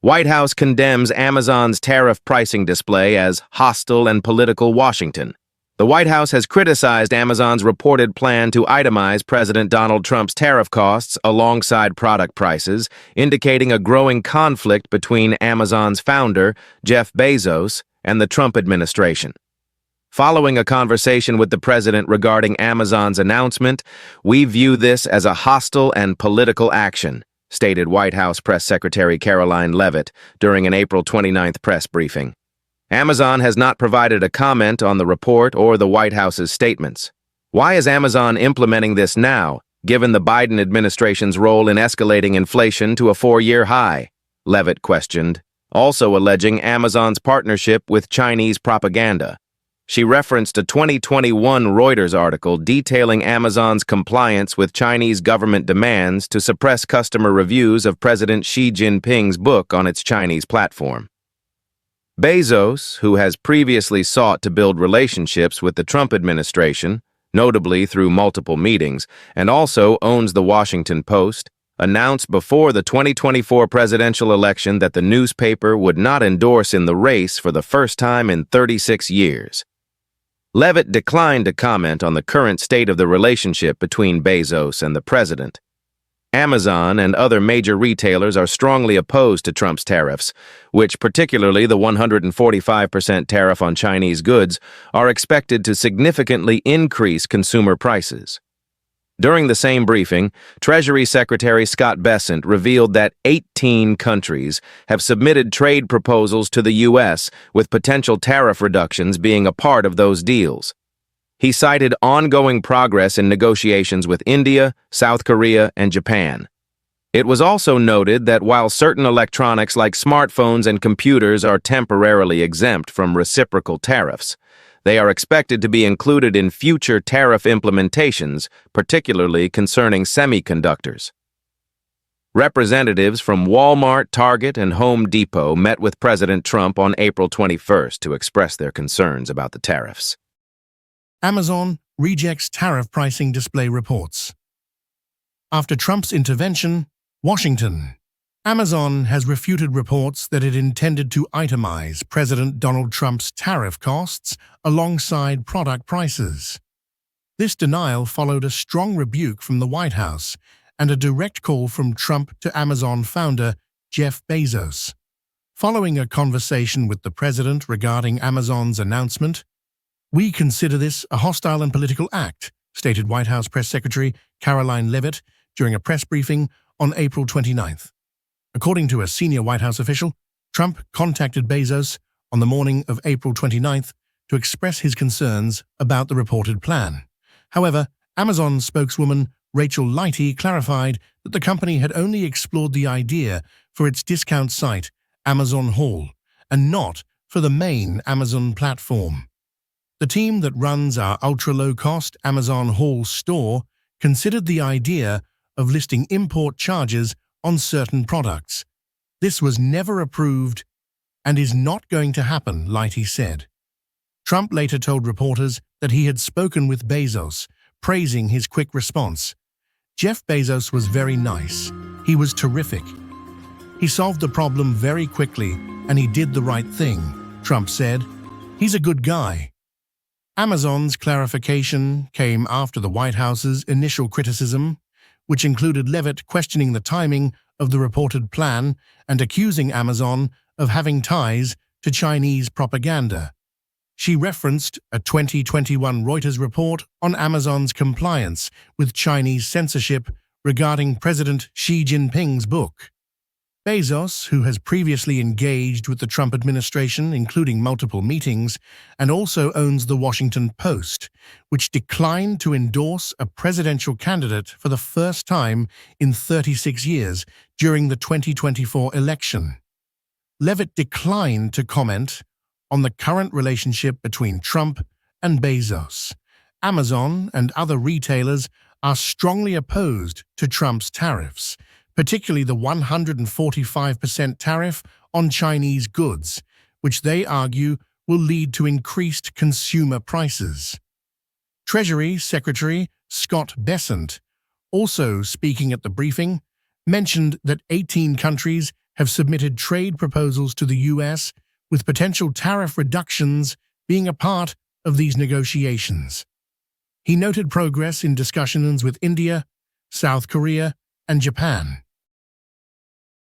White House condemns Amazon's tariff pricing display as hostile and political Washington. The White House has criticized Amazon's reported plan to itemize President Donald Trump's tariff costs alongside product prices, indicating a growing conflict between Amazon's founder, Jeff Bezos, and the Trump administration. Following a conversation with the president regarding Amazon's announcement, "We view this as a hostile and political action," stated White House Press Secretary Caroline Leavitt during an April 29th press briefing. Amazon has not provided a comment on the report or the White House's statements. Why is Amazon implementing this now, given the Biden administration's role in escalating inflation to a 4-year high? Leavitt questioned, also alleging Amazon's partnership with Chinese propaganda. She referenced a 2021 Reuters article detailing Amazon's compliance with Chinese government demands to suppress customer reviews of President Xi Jinping's book on its Chinese platform. Bezos, who has previously sought to build relationships with the Trump administration, notably through multiple meetings, and also owns the Washington Post, announced before the 2024 presidential election that the newspaper would not endorse in the race for the first time in 36 years. Leavitt declined to comment on the current state of the relationship between Bezos and the president. Amazon and other major retailers are strongly opposed to Trump's tariffs, which, particularly the 145% tariff on Chinese goods, are expected to significantly increase consumer prices. During the same briefing, Treasury Secretary Scott Bessent revealed that 18 countries have submitted trade proposals to the U.S., with potential tariff reductions being a part of those deals. He cited ongoing progress in negotiations with India, South Korea, and Japan. It was also noted that while certain electronics like smartphones and computers are temporarily exempt from reciprocal tariffs, they are expected to be included in future tariff implementations, particularly concerning semiconductors. Representatives from Walmart, Target, and Home Depot met with President Trump on April 21st to express their concerns about the tariffs. Amazon rejects tariff pricing display reports. After Trump's intervention, Washington. Amazon has refuted reports that it intended to itemize President Donald Trump's tariff costs alongside product prices. This denial followed a strong rebuke from the White House and a direct call from Trump to Amazon founder Jeff Bezos. Following a conversation with the president regarding Amazon's announcement, "We consider this a hostile and political act," stated White House Press Secretary Caroline Leavitt during a press briefing on April 29th. According to a senior White House official, Trump contacted Bezos on the morning of April 29th to express his concerns about the reported plan. However, Amazon spokeswoman Rachel Lighty clarified that the company had only explored the idea for its discount site, Amazon Haul, and not for the main Amazon platform. The team that runs our ultra-low-cost Amazon Haul store considered the idea of listing import charges on certain products. This was never approved and is not going to happen, Lighty said. Trump later told reporters that he had spoken with Bezos, praising his quick response. "Jeff Bezos was very nice. He was terrific. He solved the problem very quickly and he did the right thing," Trump said. "He's a good guy." Amazon's clarification came after the White House's initial criticism, which included Leavitt questioning the timing of the reported plan and accusing Amazon of having ties to Chinese propaganda. She referenced a 2021 Reuters report on Amazon's compliance with Chinese censorship regarding President Xi Jinping's book. Bezos, who has previously engaged with the Trump administration, including multiple meetings, and also owns the Washington Post, which declined to endorse a presidential candidate for the first time in 36 years during the 2024 election. Leavitt declined to comment on the current relationship between Trump and Bezos. Amazon and other retailers are strongly opposed to Trump's tariffs, particularly the 145% tariff on Chinese goods, which they argue will lead to increased consumer prices. Treasury Secretary Scott Bessent, also speaking at the briefing, mentioned that 18 countries have submitted trade proposals to the U.S., with potential tariff reductions being a part of these negotiations. He noted progress in discussions with India, South Korea, and Japan.